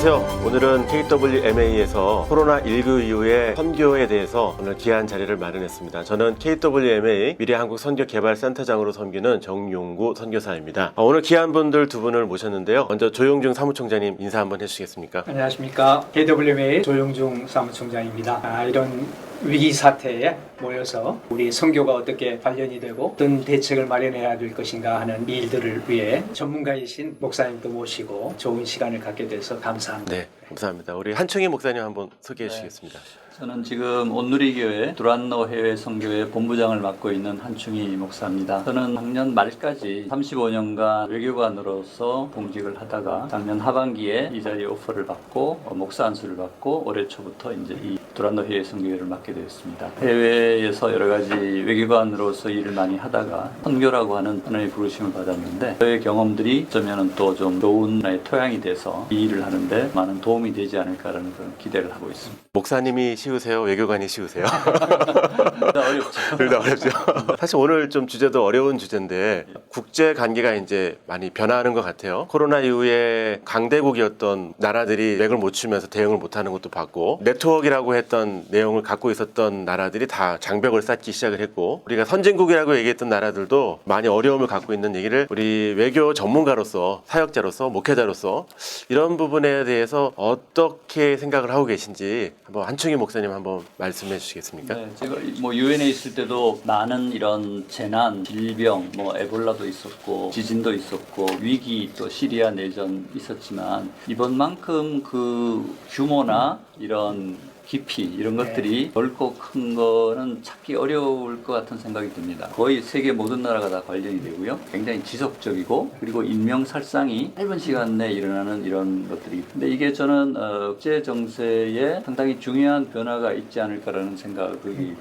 안녕하세요. 오늘은 KWMA에서 코로나19 이후의 선교에 대해서 오늘 귀한 자리를 마련했습니다. 저는 KWMA 미래한국선교개발센터장으로 섬기는 정용구 선교사입니다. 오늘 귀한 분들 두 분을 모셨는데요. 먼저 조용중 사무총장님 인사 한번 해주시겠습니까? 안녕하십니까. KWMA 조용중 사무총장입니다. 이런 위기 사태에 모여서 우리 선교가 어떻게 관련이 되고 어떤 대책을 마련해야 될 것인가 하는 일들을 위해 전문가이신 목사님도 모시고 좋은 시간을 갖게 돼서 감사합니다. 네, 감사합니다. 우리 한충희 목사님 한번 소개해 주시겠습니다. 저는 지금 온누리교회 두란노 해외 선교회 본부장을 맡고 있는 한충희 목사입니다. 저는 작년 말까지 35년간 외교관으로서 공직을 하다가 작년 하반기에 이 자리에 오퍼를 받고 목사 안수를 받고 올해 초부터 이제 이 두란노 해외 선교회를 맡게 되었습니다. 해외에서 여러 가지 외교관으로서 일을 많이 하다가 선교라고 하는 하나님의 부르심을 받았는데 저의 경험들이 어쩌면 또 좀 좋은 하나의 토양이 돼서 이 일을 하는데 많은 도움이 되지 않을까라는 그런 기대를 하고 있습니다. 목사님이 쉬우세요? 외교관이 쉬우세요? 어렵죠. 둘 다 어렵죠. 사실 오늘 좀 주제도 어려운 주제인데 국제 관계가 이제 많이 변화하는 것 같아요. 코로나 이후에 강대국이었던 나라들이 맥을 못 추면서 대응을 못하는 것도 봤고 네트워크라고 했던 내용을 갖고 있었던 나라들이 다 장벽을 쌓기 시작을 했고 우리가 선진국이라고 얘기했던 나라들도 많이 어려움을 갖고 있는 얘기를 우리 외교 전문가로서 사역자로서 목회자로서 이런 부분에 대해서 어떻게 생각을 하고 계신지 한번 한충희 목사님 한번 말씀해 주시겠습니까? 네, 제가 뭐 유엔에 있을 때도 많은 이런 재난, 질병, 뭐 에볼라도 있었고 지진도 있었고 위기 또 시리아 내전 있었지만 이번만큼 그 규모나 이런 깊이 이런 것들이 넓고 큰 거는 찾기 어려울 것 같은 생각이 듭니다. 거의 세계 모든 나라가 다 관련이 되고요. 굉장히 지속적이고 그리고 인명살상이 짧은 시간 내에 일어나는 이런 것들이 근데 이게 저는 국제 정세에 상당히 중요한 변화가 있지 않을까라는 생각이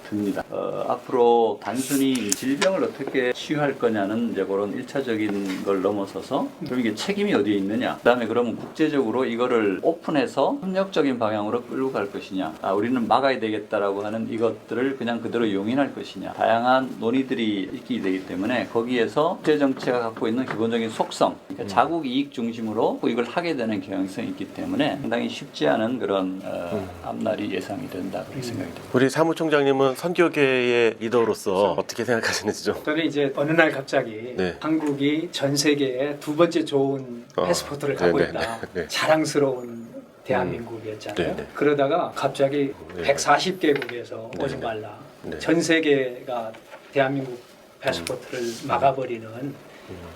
듭니다. 앞으로 단순히 질병을 어떻게 치유할 거냐는 이제 그런 1차적인 걸 넘어서서 그럼 이게 책임이 어디에 있느냐 그다음에 그러면 국제적으로 이거를 오픈해서 협력적인 방향으로 끌고 갈 것이냐 우리는 막아야 되겠다라고 하는 이것들을 그냥 그대로 용인할 것이냐 다양한 논의들이 있게 되기 때문에 거기에서 국제정치가 갖고 있는 기본적인 속성 그러니까 자국 이익 중심으로 이걸 하게 되는 경향성이 있기 때문에 상당히 쉽지 않은 그런 앞날이 예상이 된다 그렇게 생각이 듭니다. 우리 사무총장님은 선교계의 리더로서 어떻게 생각하시는지 좀. 저는 이제 어느 날 갑자기 네. 한국이 전 세계에 두 번째 좋은 패스포트를 갖고 있다. 네. 자랑스러운 대한민국이었잖아요. 네네. 그러다가 갑자기 네. 140개국에서 네. 오지 말라. 네. 전 세계가 대한민국 패스포트를 막아버리는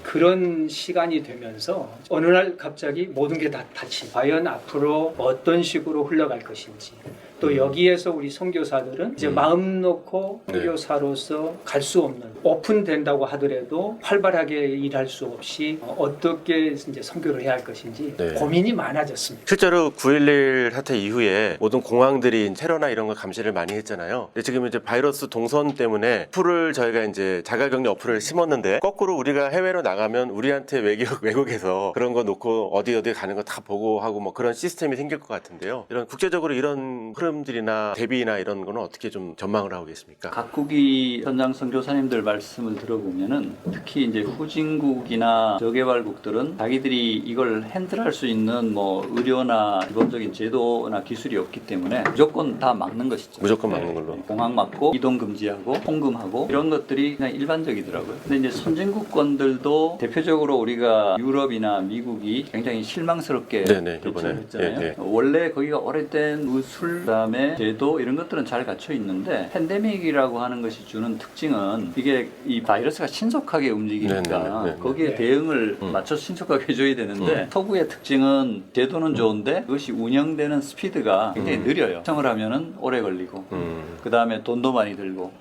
그런 시간이 되면서 어느 날 갑자기 모든 게 다 닫히. 과연 앞으로 어떤 식으로 흘러갈 것인지. 또 여기에서 우리 선교사들은 이제 마음 놓고 선교사로서 갈 수 없는 오픈된다고 하더라도 활발하게 일할 수 없이 어떻게 이제 선교를 해야 할 것인지 고민이 많아졌습니다. 실제로 9.11 사태 이후에 모든 공항들이 테러나 이런 걸 감시를 많이 했잖아요. 근데 지금 이제 바이러스 동선 때문에 어플을 저희가 이제 자가격리 어플을 심었는데 거꾸로 우리가 해외로 나가면 우리한테 외국에서 그런 거 놓고 어디 가는 거 다 보고 하고 뭐 그런 시스템이 생길 것 같은데요. 이런 국제적으로 이런 흐름들이나 대비나 이런 거는 어떻게 좀 전망을 하고 계십니까? 각국이 현장 선교사님들 말씀을 들어보면은 특히 이제 후진국이나 저개발국들은 자기들이 이걸 핸들할 수 있는 뭐 의료나 기본적인 제도나 기술이 없기 때문에 무조건 다 막는 것이죠. 무조건 막는 걸로. 공항 막고 이동 금지하고 통금하고 이런 것들이 그냥 일반적이더라고요. 근데 이제 선진국권들도 대표적으로 우리가 유럽이나 미국이 굉장히 실망스럽게 대처를 했잖아요. 원래 거기가 오래된 의술 그다음에 제도 이런 것들은 잘 갖춰 있는데 팬데믹이라고 하는 것이 주는 특징은 이게 이 바이러스가 신속하게 움직이니까 거기에 대응을 맞춰서 신속하게 해줘야 되는데 서구의 특징은 제도는 좋은데 그것이 운영되는 스피드가 굉장히 느려요. 시청을 하면은 오래 걸리고 그다음에 돈도 많이 들고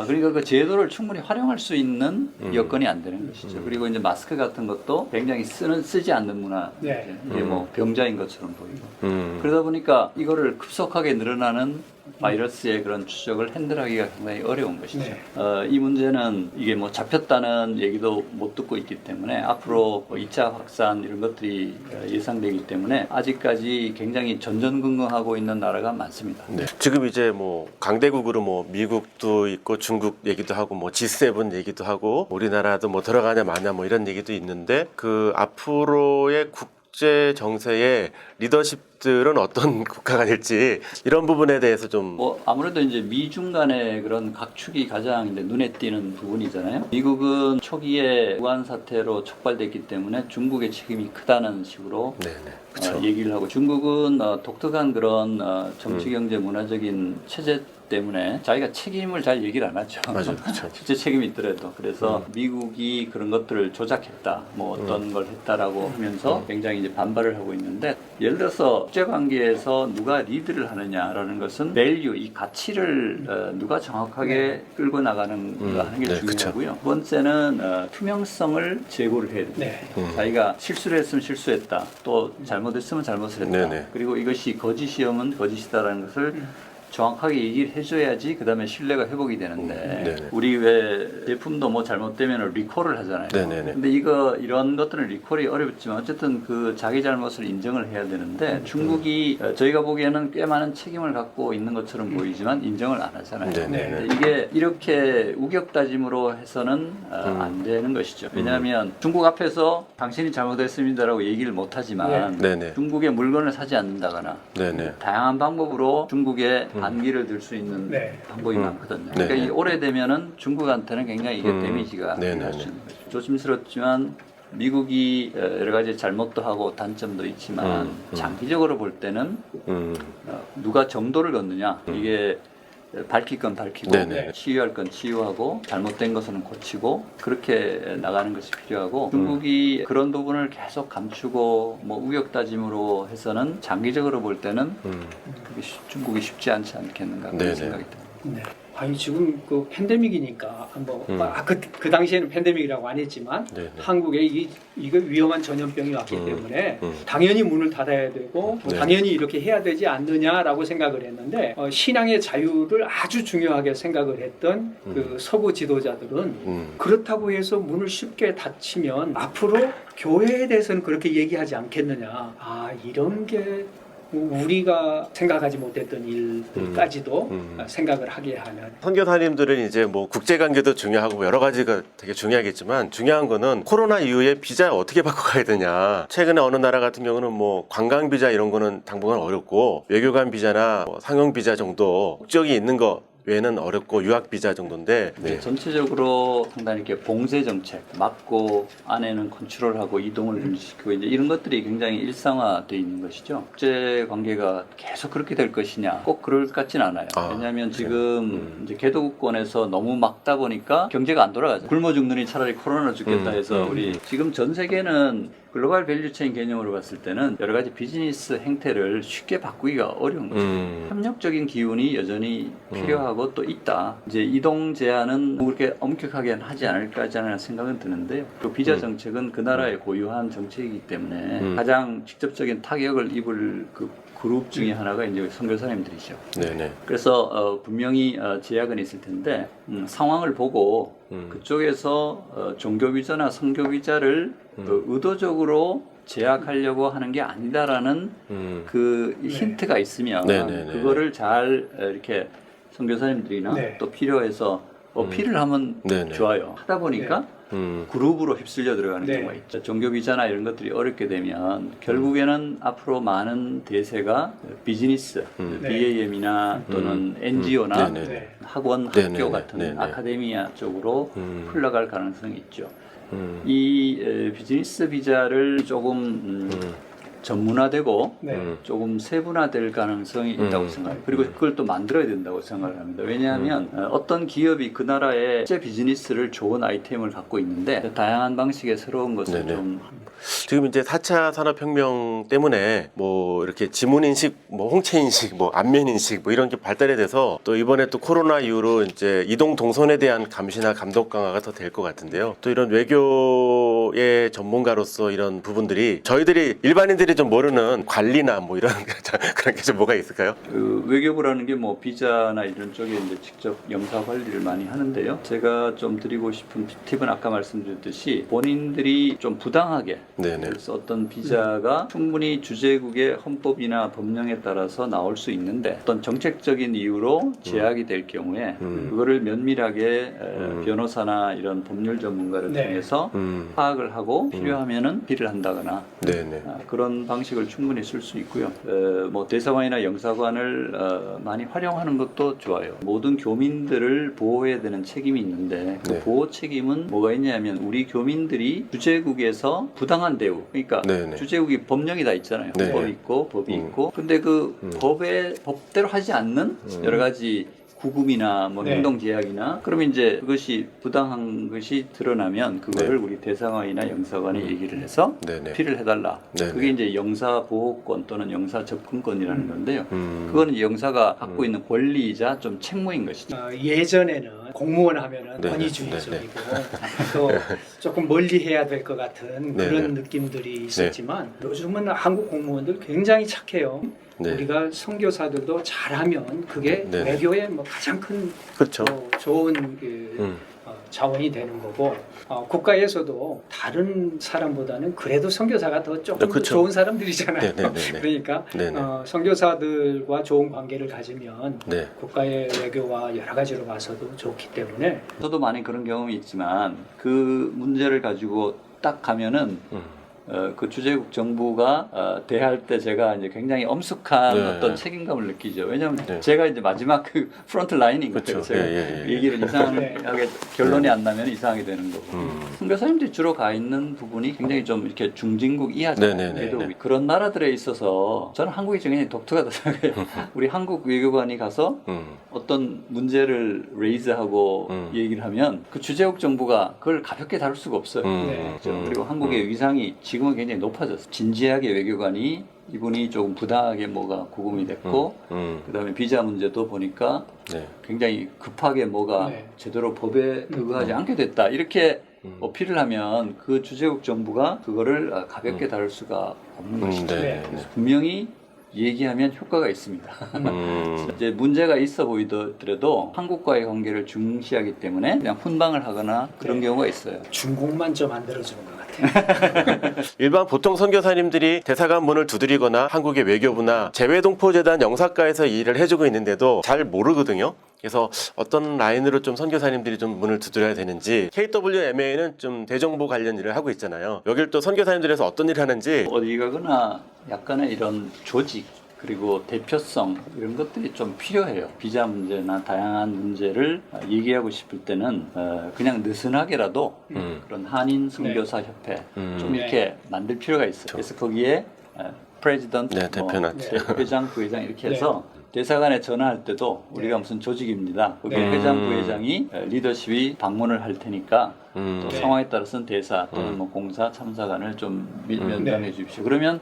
그러니까 그 제도를 충분히 활용할 수 있는 여건이 안 되는 것이죠. 그리고 이제 마스크 같은 것도 굉장히 쓰지 않는 문화. 이게 뭐 병자인 것처럼 보이고. 그러다 보니까 이거를 급속하게 늘어나는 바이러스의 그런 추적을 핸들하기가 상당히 어려운 것이죠. 이 문제는 이게 뭐 잡혔다는 얘기도 못 듣고 있기 때문에 앞으로 뭐 2차 확산 이런 것들이 예상되기 때문에 아직까지 굉장히 전전긍긍하고 있는 나라가 많습니다. 네. 지금 이제 뭐 강대국으로 뭐 미국도 있고 중국 얘기도 하고 뭐 G7 얘기도 하고 우리나라도 뭐 들어가냐 마냐 뭐 이런 얘기도 있는데 그 앞으로의 국제 정세의 리더십들은 어떤 국가가 될지 이런 부분에 대해서 좀 뭐 아무래도 이제 미중 간의 그런 각축이 가장 이제 눈에 띄는 부분이잖아요. 미국은 초기에 우한 사태로 촉발됐기 때문에 중국의 책임이 크다는 식으로 네네 그렇죠. 얘기를 하고, 중국은 독특한 그런 정치, 경제, 문화적인 체제 때문에 자기가 책임을 잘 얘기를 안 하죠. 맞아요, 그렇죠. 실제 책임이 있더라도. 그래서 미국이 그런 것들을 조작했다, 뭐 어떤 걸 했다라고 하면서 굉장히 이제 반발을 하고 있는데, 예를 들어서 국제 관계에서 누가 리드를 하느냐라는 것은 밸류, 이 가치를 누가 정확하게 끌고 나가는 거 하는 게 네, 중요하고요. 두 번째는 투명성을 제고를 해야 됩니다. 네. 자기가 실수를 했으면 실수했다, 또 잘못했으면 잘못을 했다. 네네. 그리고 이것이 거짓이면 거짓이다라는 것을 정확하게 얘기를 해줘야지 그 다음에 신뢰가 회복이 되는데, 네네. 우리 왜 제품도 뭐 잘못되면 리콜을 하잖아요. 네네네. 근데 이런 것들은 리콜이 어렵지만 어쨌든 그 자기 잘못을 인정을 해야 되는데, 중국이 저희가 보기에는 꽤 많은 책임을 갖고 있는 것처럼 보이지만 인정을 안 하잖아요. 네네네. 근데 이게 이렇게 우격다짐으로 해서는 안 되는 것이죠. 왜냐하면 중국 앞에서 당신이 잘못했습니다라고 얘기를 못 하지만 네네. 중국의 물건을 사지 않는다거나 네네. 다양한 방법으로 중국에 반기를 들 수 있는 네. 방법이 많거든요. 그러니까 네네. 이 오래되면은 중국한테는 굉장히 이게 데미지가 네네네. 갈 수 있는 거죠. 조심스럽지만 미국이 여러 가지 잘못도 하고 단점도 있지만 장기적으로 볼 때는 누가 정도를 걷느냐, 이게 밝힐 건 밝히고 네네. 치유할 건 치유하고 잘못된 것은 고치고 그렇게 나가는 것이 필요하고, 중국이 그런 부분을 계속 감추고 뭐 우격다짐으로 해서는 장기적으로 볼 때는 그게 중국이 쉽지 않지 않겠는가 그런 네네. 생각이 듭니다. 네. 아니 지금 그 팬데믹이니까 그 당시에는 팬데믹이라고 안 했지만 네네. 한국에 이거 위험한 전염병이 왔기 때문에 음. 당연히 문을 닫아야 되고 네. 당연히 이렇게 해야 되지 않느냐라고 생각을 했는데, 신앙의 자유를 아주 중요하게 생각을 했던 그 서구 지도자들은 그렇다고 해서 문을 쉽게 닫히면 앞으로 교회에 대해서는 그렇게 얘기하지 않겠느냐. 아, 이런 게 우리가 생각하지 못했던 일까지도 생각을 하게 하는. 선교사님들은 이제 뭐 국제관계도 중요하고 여러 가지가 되게 중요하겠지만, 중요한 거는 코로나 이후에 비자 어떻게 바꿔가야 되냐. 최근에 어느 나라 같은 경우는 뭐 관광 비자 이런 거는 당분간 어렵고, 외교관 비자나 뭐 상용 비자 정도 국적이 있는 거 외에는 어렵고, 유학 비자 정도인데 네. 전체적으로 상당히 이렇게 봉쇄 정책, 막고 안에는 컨트롤하고 이동을 금지시키고 이제 이런 것들이 굉장히 일상화되어 있는 것이죠. 국제 관계가 계속 그렇게 될 것이냐, 꼭 그럴 것 같진 않아요. 왜냐하면 지금 이제 개도국권에서 너무 막다 보니까 경제가 안 돌아가죠. 굶어 죽느니 차라리 코로나 죽겠다 해서 우리 지금 전 세계는 글로벌 밸류체인 개념으로 봤을 때는 여러 가지 비즈니스 행태를 쉽게 바꾸기가 어려운 거죠. 협력적인 기운이 여전히 필요하고 또 있다. 이제 이동 제한은 그렇게 엄격하게 하지 않을까라는 생각은 드는데요. 또 비자 정책은 그 나라의 고유한 정책이기 때문에 가장 직접적인 타격을 입을 그 그룹 중에 하나가 이제 선교사님들이죠. 네네. 그래서 분명히 제약은 있을 텐데, 상황을 보고 그쪽에서 종교 비자나 선교 비자를 의도적으로 제약하려고 하는 게 아니다라는 그 힌트가 있으면 네네네. 그거를 잘 이렇게 선교사님들이나 네. 또 필요해서 어필을 하면 네네. 좋아요. 하다 보니까 그룹으로 휩쓸려 들어가는 네. 경우가 있죠. 종교 비자나 이런 것들이 어렵게 되면 결국에는 앞으로 많은 대세가 비즈니스, BAM이나 또는 NGO나 네네. 네. 학원, 네네네. 학교 같은 네네. 아카데미아 쪽으로 흘러갈 가능성이 있죠. 음. 이 비즈니스 비자를 조금 전문화되고 네. 조금 세분화될 가능성이 있다고 생각해요. 그리고 그걸 또 만들어야 된다고 생각을 합니다. 왜냐하면 어떤 기업이 그 나라의 실제 비즈니스를 좋은 아이템을 갖고 있는데 다양한 방식의 새로운 것을 네네. 좀 지금 이제 4차 산업혁명 때문에 뭐 이렇게 지문인식, 뭐 홍채인식, 뭐 안면인식 뭐 이런 게 발달이 돼서 또 이번에 또 코로나 이후로 이제 이동 동선에 대한 감시나 감독 강화가 더 될 것 같은데요. 또 이런 외교의 전문가로서 이런 부분들이 저희들이 일반인들이 선교사님들이 좀 모르는 관리나 뭐 이런 그런 게 좀 뭐가 있을까요? 그 외교부라는 게 뭐 비자나 이런 쪽에 이제 직접 영사 관리를 많이 하는데요. 제가 좀 드리고 싶은 팁은 아까 말씀드렸듯이 본인들이 좀 부당하게 네네. 썼던 비자가 충분히 주재국의 헌법이나 법령에 따라서 나올 수 있는데 어떤 정책적인 이유로 제약이 될 경우에 그거를 면밀하게 변호사나 이런 법률 전문가를 네. 통해서 파악을 하고 필요하면은 필을 한다거나 네네. 그런 방식을 충분히 쓸 수 있고요. 뭐 대사관이나 영사관을 많이 활용하는 것도 좋아요. 모든 교민들을 보호해야 되는 책임이 있는데 그 네. 보호 책임은 뭐가 있냐면 우리 교민들이 주재국에서 부당한 대우, 그러니까 네네. 주재국이 법령이 다 있잖아요. 네. 법 있고 법이 있고, 근데 그 법대로 하지 않는 여러 가지 구금이나 뭐 네. 행동 제약이나 그러면 이제 그것이 부당한 것이 드러나면 그거를 우리 대사관이나 영사관이 얘기를 해서 네네. 피를 해달라. 네네. 그게 이제 영사 보호권 또는 영사 접근권이라는 건데요. 그거는 이제 영사가 갖고 있는 권리이자 좀 책무인 것이죠. 예전에는 공무원 하면은 네네. 권위주의적이고 또 조금 멀리 해야 될 것 같은 네네. 그런 느낌들이 있었지만 요즘은 한국 공무원들 굉장히 착해요. 네. 우리가 선교사들도 잘하면 그게 네네. 외교의 뭐 가장 큰 그렇죠. 좋은 그 자원이 되는 거고 국가에서도 다른 사람보다는 그래도 선교사가 더 조금 더 그렇죠. 좋은 사람들이잖아요. 네네네네. 그러니까 네네. 선교사들과 좋은 관계를 가지면 네. 국가의 외교와 여러 가지로 봐서도 좋기 때문에 저도 많이 그런 경험이 있지만 그 문제를 가지고 딱 가면은 그 주재국 정부가 대할 때 제가 이제 굉장히 엄숙한 네. 어떤 책임감을 느끼죠. 왜냐하면 네. 제가 이제 마지막 그 프론트 라인인 거예요. 그렇죠. 제가 예. 얘기를 이상하게 결론이 안 나면 이상하게 되는 거고. 선교사님들이 주로 가 있는 부분이 굉장히 좀 이렇게 중진국 이하잖아요. 네네네. 그래도 그런 나라들에 있어서 저는 한국이 굉장히 독특하다 생각해요. 우리 한국 외교관이 가서 어떤 문제를 레이즈하고 얘기를 하면 그 주재국 정부가 그걸 가볍게 다룰 수가 없어요. 그렇죠? 그리고 한국의 위상이 지금은 굉장히 높아졌어요. 진지하게 외교관이 이분이 조금 부당하게 뭐가 구금이 됐고 그다음에 비자 문제도 보니까 네. 굉장히 급하게 뭐가 네. 제대로 법에 의거하지 않게 됐다. 이렇게 어필을 하면 그 주재국 정부가 그거를 가볍게 다룰 수가 없는 것이죠. 네. 그래서 분명히 얘기하면 효과가 있습니다. 이제 문제가 있어 보이더라도 한국과의 관계를 중시하기 때문에 그냥 훈방을 하거나 그런 경우가 있어요. 중국만 좀 안 들어주는 것 같아요. 일반 보통 선교사님들이 대사관 문을 두드리거나 한국의 외교부나 재외동포재단 영사과에서 일을 해주고 있는데도 잘 모르거든요. 그래서 어떤 라인으로 좀 선교사님들이 좀 문을 두드려야 되는지 KWMA는 좀 대정보 관련 일을 하고 있잖아요. 여길 또 선교사님들에서 어떤 일을 하는지 어디 가거나 약간의 이런 조직 그리고 대표성 이런 것들이 좀 필요해요. 비자 문제나 다양한 문제를 얘기하고 싶을 때는 그냥 느슨하게라도 그런 한인 선교사 협회 좀 이렇게 만들 필요가 있어요. 그래서 거기에 프레지던트, 네, 대표나 회장, 부회장 이렇게 해서 대사관에 전화할 때도 우리가 무슨 조직입니다. 거기에 네. 회장, 부회장이 리더십이 방문을 할 테니까 또 네. 상황에 따라서는 대사 또는 뭐 공사 참사관을 좀 면담해 주십시오. 그러면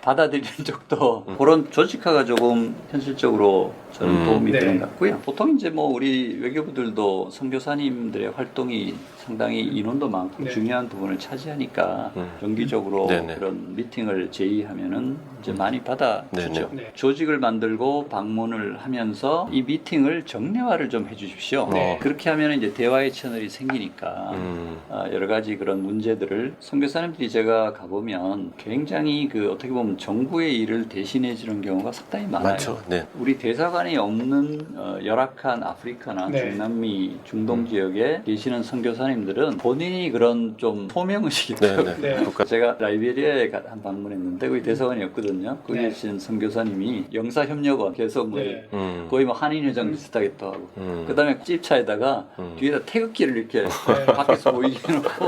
받아들이는 쪽도 그런 조직화가 조금 현실적으로 저는 도움이 네. 되는 것 같고요. 보통 이제 뭐 우리 외교부들도 선교사님들의 활동이 상당히 인원도 많고 네. 중요한 부분을 차지하니까 정기적으로 네네. 그런 미팅을 제의하면은 이제 많이 받아주죠. 네네. 조직을 만들고 방문을 하면서 이 미팅을 정례화를 좀 해주십시오. 네. 그렇게 하면 이제 대화의 채널이 생기니까 여러 가지 그런 문제들을 선교사님들이 제가 가보면 굉장히 그 어떻게 보면 정부의 일을 대신해 주는 경우가 상당히 많아요. 많죠. 네. 우리 대사관이 없는 열악한 아프리카나 네. 중남미, 중동 지역에 계시는 선교사님들은 본인이 그런 좀 소명의식이 네, 있더라고요. 네. 네. 국가 제가 라이베리아에 한 방문했는데 거기 대사관이 없거든요. 거기 네. 계신 선교사님이 영사협력원 계속 뭐 네. 거의 뭐 한인회장 비슷하게 또 하고 그다음에 집차에다가 뒤에다 태극기를 이렇게 밖에서 보이게 해놓고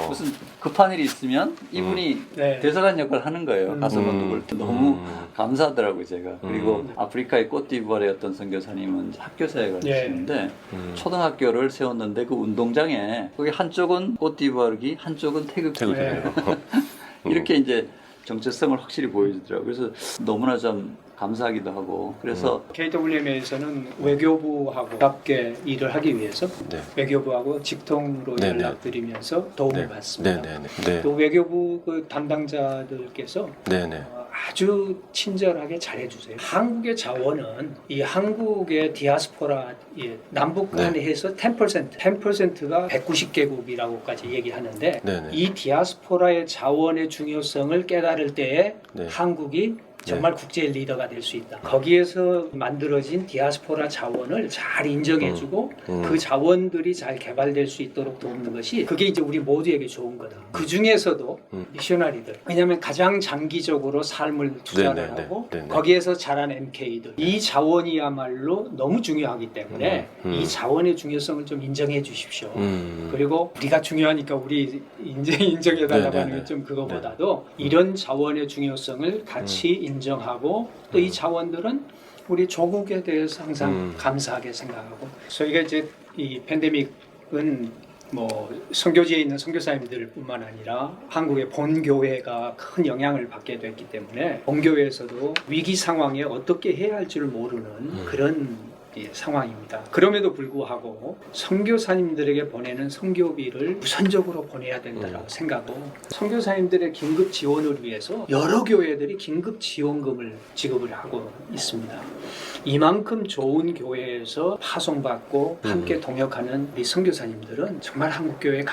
무슨 급한 일이 있으면 이분이 네. 대사관 역할을 하는 거예요. 가서 누굴 때 너무 감사하더라고요 제가. 그리고 아프리카의 côte-d'Ivoire의 어떤 선교사님은 학교사에 가르치는데 초등학교를 세웠는데 그 운동장에 거기 한쪽은 côte-d'Ivoire기 한쪽은 태극기예요. 네. 이렇게 이제 정체성을 확실히 보여주더라고요. 그래서 너무나 좀 감사하기도 하고 그래서 KWM에서는 외교부하고 가깝게 일을 하기 위해서 네. 외교부하고 직통으로 네, 네. 연락드리면서 도움을 네. 받습니다. 네, 네, 네. 또 외교부 그 담당자들께서 네, 네. 아주 친절하게 잘해주세요. 한국의 자원은 이 한국의 디아스포라 남북 네. 간에 해서 10%가 190개국이라고까지 얘기하는데 네, 네. 이 디아스포라의 자원의 중요성을 깨달을 때에 네. 한국이 정말 국제 리더가 될 수 있다. 거기에서 만들어진 디아스포라 자원을 잘 인정해주고 그 자원들이 잘 개발될 수 있도록 돕는 것이 그게 이제 우리 모두에게 좋은 거다. 그 중에서도 미셔너리들, 왜냐하면 가장 장기적으로 삶을 투자를 네, 네, 네. 하고 네, 네. 거기에서 자란 MK들, 이 자원이야말로 너무 중요하기 때문에 이 자원의 중요성을 좀 인정해 주십시오. 그리고 우리가 중요하니까 우리 인정해달라고 네, 네, 하는 네. 게 좀 그거보다도 이런 자원의 중요성을 같이 인정하고 또 이 자원들은 우리 조국에 대해서 항상 감사하게 생각하고 저희가 이제 이 팬데믹은 뭐 선교지에 있는 선교사님들뿐만 아니라 한국의 본교회가 큰 영향을 받게 됐기 때문에 본교회에서도 위기 상황에 어떻게 해야 할지를 모르는 그런 상황입니다. 그럼에도 불구하고 선교사님들에게 보내는 선교비를 우선적으로 보내야 된다고 생각하고 선교사님들의 긴급 지원을 위해서 여러 교회들이 긴급 지원금을 지급을 하고 있습니다. 이만큼 좋은 교회에서 파송받고 함께 동역하는 우리 선교사님들은 정말 한국교회에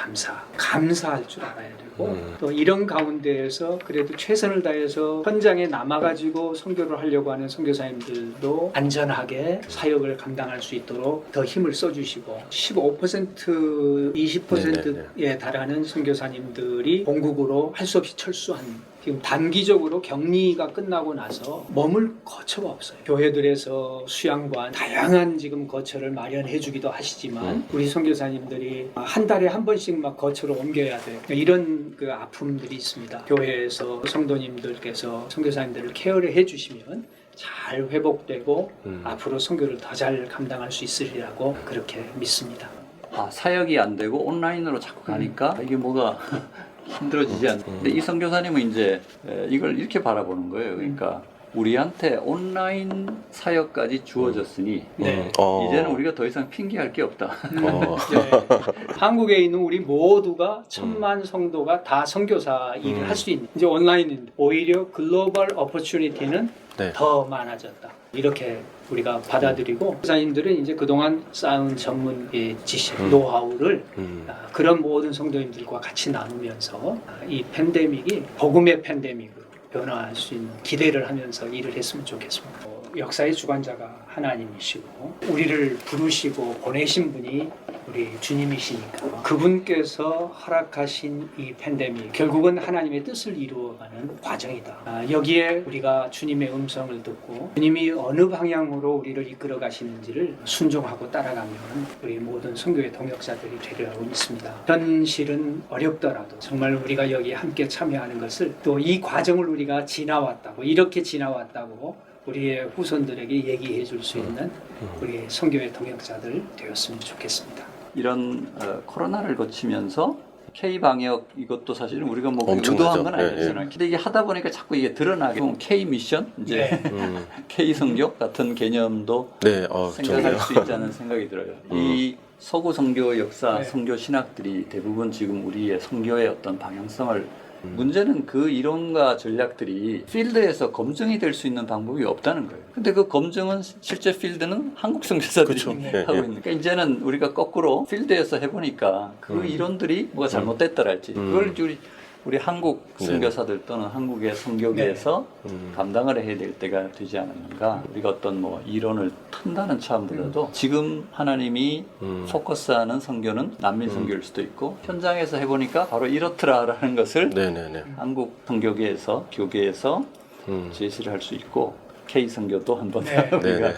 감사할 줄 알아야 되고 또 이런 가운데에서 그래도 최선을 다해서 현장에 남아가지고 선교를 하려고 하는 선교사님들도 안전하게 사역을 감당할 수 있도록 더 힘을 써주시고 15% 20%에 달하는 선교사님들이 본국으로 할 수 없이 철수한 지금 단기적으로 격리가 끝나고 나서 머물 거처가 없어요. 교회들에서 수양관 다양한 지금 거처를 마련해 주기도 하시지만 우리 선교사님들이 한 달에 한 번씩 막 거처로 옮겨야 돼요. 이런 그 아픔들이 있습니다. 교회에서 성도님들께서 선교사님들을 케어를 해 주시면 잘 회복되고 앞으로 선교를 더 잘 감당할 수 있으리라고 그렇게 믿습니다. 사역이 안 되고 온라인으로 자꾸 가니까 이게 뭐가 힘들어지지 않나. 근데 이 선교사님은 이제 이걸 이렇게 바라보는 거예요. 그러니까 우리한테 온라인 사역까지 주어졌으니 이제는 우리가 더 이상 핑계할 게 없다. 한국에 있는 우리 모두가 1000만 성도가 다 선교사 일을 할 수 있는 이제 온라인인데 오히려 글로벌 어퍼튜니티는 네. 더 많아졌다. 이렇게 우리가 받아들이고 선교사님들은 이제 그동안 쌓은 전문 지식, 노하우를 그런 모든 성도님들과 같이 나누면서 이 팬데믹이 복음의 팬데믹으로 변화할 수 있는 기대를 하면서 일을 했으면 좋겠습니다. 역사의 주관자가 하나님이시고 우리를 부르시고 보내신 분이 우리 주님이시니까 그분께서 허락하신 이 팬데믹 결국은 하나님의 뜻을 이루어가는 과정이다. 여기에 우리가 주님의 음성을 듣고 주님이 어느 방향으로 우리를 이끌어 가시는지를 순종하고 따라가면 우리 모든 선교의 동역자들이 되리라고 믿습니다. 현실은 어렵더라도 정말 우리가 여기 함께 참여하는 것을 또 이 과정을 우리가 지나왔다고 이렇게 지나왔다고 우리의 후손들에게 얘기해 줄 수 있는 우리 선교의 동역자들 되었으면 좋겠습니다. 이런 코로나를 거치면서 K-방역 이것도 사실은 우리가 뭐 엄청나죠. 의도한 건 아니잖아요. 근데 이게 하다 보니까 자꾸 이게 드러나게 K-미션, 이제 K-선교 같은 개념도 생각할 수 있다는 생각이 들어요. 이 서구 선교 역사, 선교 신학들이 대부분 지금 우리의 선교의 어떤 방향성을 문제는 그 이론과 전략들이 필드에서 검증이 될 수 있는 방법이 없다는 거예요. 근데 그 검증은 실제 필드는 한국 선교사들이 하고 있는. 그러니까 이제는 우리가 거꾸로 필드에서 해보니까 그 이론들이 뭐가 잘못됐더랄지 그걸 우리 한국 선교사들 또는 한국의 선교계에서 감당을 해야 될 때가 되지 않았는가. 우리가 어떤 뭐 이론을 튼다는 차원보다도 지금 하나님이 포커스하는 선교는 난민 선교일 수도 있고 현장에서 해보니까 바로 이렇더라라는 것을 한국 선교계에서 교계에서 제시를 할 수 있고 K 선교도 한번 네. 네네.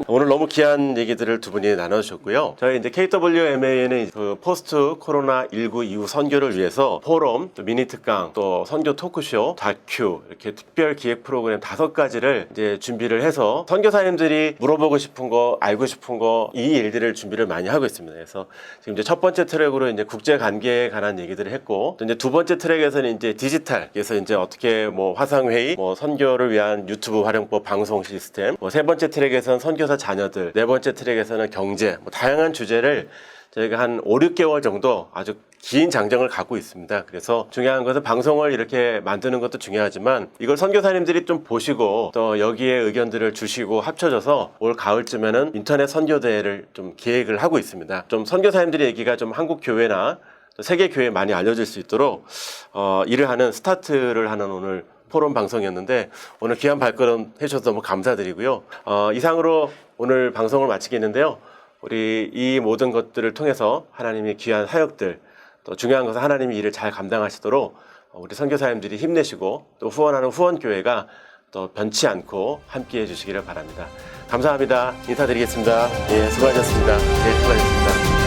오늘 너무 귀한 얘기들을 두 분이 나눠주셨고요. 저희 이제 KWMA는 그 포스트 코로나 19 이후 선교를 위해서 포럼, 또 미니 특강, 또 선교 토크쇼, 다큐 이렇게 특별 기획 프로그램 5가지를 이제 준비를 해서 선교사님들이 물어보고 싶은 거, 알고 싶은 거 이 일들을 준비를 많이 하고 있습니다. 그래서 지금 이제 첫 번째 트랙으로 이제 국제 관계에 관한 얘기들을 했고, 또 이제 두 번째 트랙에서는 이제 디지털, 그래서 이제 어떻게 뭐 화상 회의, 뭐 선교를 위한 유튜브 활용법 방송 시스템, 뭐 세 번째 트랙에서는 선교사 자녀들, 네 번째 트랙에서는 경제, 뭐 다양한 주제를 저희가 한 5, 6개월 정도 아주 긴 장정을 갖고 있습니다. 그래서 중요한 것은 방송을 이렇게 만드는 것도 중요하지만 이걸 선교사님들이 좀 보시고 또 여기에 의견들을 주시고 합쳐져서 올 가을쯤에는 인터넷 선교대회를 좀 기획을 하고 있습니다. 좀 선교사님들의 얘기가 좀 한국 교회나 또 세계 교회에 많이 알려질 수 있도록 일을 하는 스타트를 하는 오늘 포럼 방송이었는데 오늘 귀한 발걸음 해주셔서 너무 감사드리고요. 이상으로 오늘 방송을 마치겠는데요. 우리 이 모든 것들을 통해서 하나님의 귀한 사역들, 또 중요한 것은 하나님이 일을 잘 감당하시도록 우리 선교사님들이 힘내시고 또 후원하는 후원교회가 또 변치 않고 함께해 주시기를 바랍니다. 감사합니다. 인사드리겠습니다. 예, 수고하셨습니다. 예, 수고하셨습니다.